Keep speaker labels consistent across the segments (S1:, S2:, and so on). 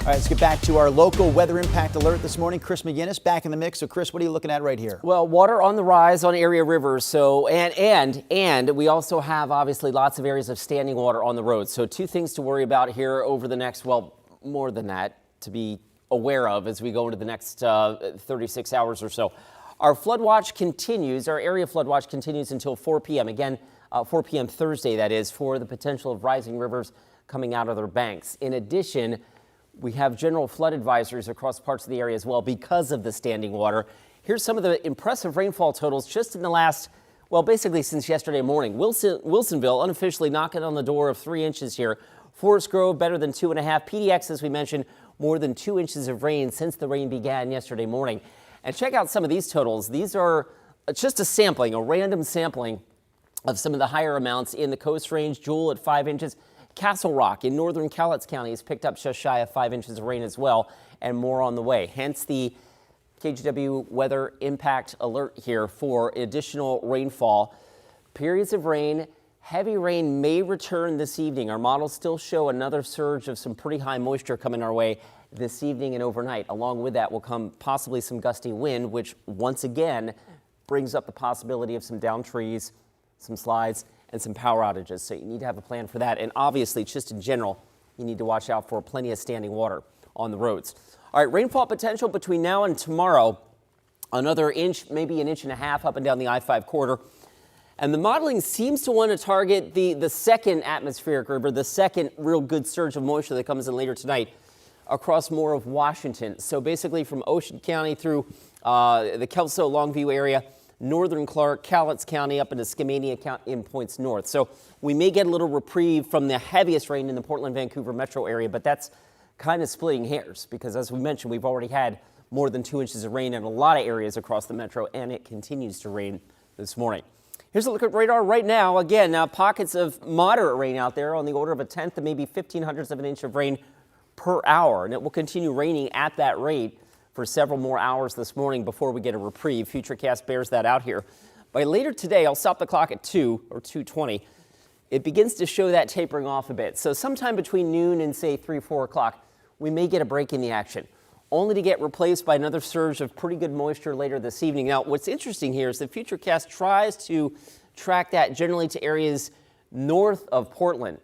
S1: All right, let's get back to our local weather impact alert this morning. Chris McGinnis back in the mix. So, Chris, what are you looking at right here?
S2: Well, water on the rise on area rivers. So, and we also have obviously lots of areas of standing water on the roads. So, two things to worry about here over the next, well, more than that to be aware of as we go into the next 36 hours or so. Our flood watch continues. Our area flood watch continues until 4 p.m. Again, 4 p.m. Thursday, that is, for the potential of rising rivers coming out of their banks. In addition, we have general flood advisories across parts of the area as well because of the standing water. Here's some of the impressive rainfall totals just in the last, well, basically since yesterday morning. Wilsonville unofficially knocking on the door of 3 inches here. Forest Grove better than 2.5. PDX, as we mentioned, more than 2 inches of rain since the rain began yesterday morning. And check out some of these totals. These are just a sampling, a random sampling of some of the higher amounts in the Coast Range. Jewel at 5 inches. Castle Rock in northern Cowlitz County has picked up just shy of 5 inches of rain as well, and more on the way. Hence the KGW weather impact alert here for additional rainfall. Periods of rain, heavy rain may return this evening. Our models still show another surge of some pretty high moisture coming our way this evening and overnight. Along with that will come possibly some gusty wind, which once again brings up the possibility of some down trees, some slides, and some power outages. So you need to have a plan for that. And obviously, just in general, you need to watch out for plenty of standing water on the roads. All right, rainfall potential between now and tomorrow, another inch, maybe an inch and a half up and down the I-5 corridor. And the modeling seems to want to target the second atmospheric river, the second real good surge of moisture that comes in later tonight across more of Washington. So basically from Ocean County through the Kelso, Longview area, northern Clark, Cowlitz County, up into Skamania County in points north. So we may get a little reprieve from the heaviest rain in the Portland, Vancouver metro area, but that's kind of splitting hairs because, as we mentioned, we've already had more than 2 inches of rain in a lot of areas across the metro, and it continues to rain this morning. Here's a look at radar right now. Again, now pockets of moderate rain out there on the order of a tenth to maybe 0.15 of an inch of rain per hour, and it will continue raining at that rate for several more hours this morning before we get a reprieve. Futurecast bears that out here. By later today, I'll stop the clock at 2 or 2:20. It begins to show that tapering off a bit. So sometime between noon and say 3, 4 o'clock, we may get a break in the action, only to get replaced by another surge of pretty good moisture later this evening. Now, what's interesting here is the Futurecast tries to track that generally to areas north of Portland.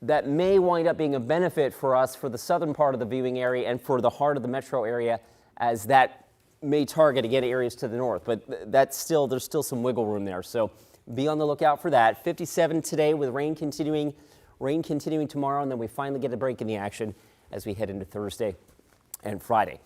S2: That may wind up being a benefit for us for the southern part of the viewing area and for the heart of the metro area, as that may target, again, areas to the north. But there's still some wiggle room there. So be on the lookout for that. 57 today with rain continuing tomorrow, and then we finally get a break in the action as we head into Thursday and Friday.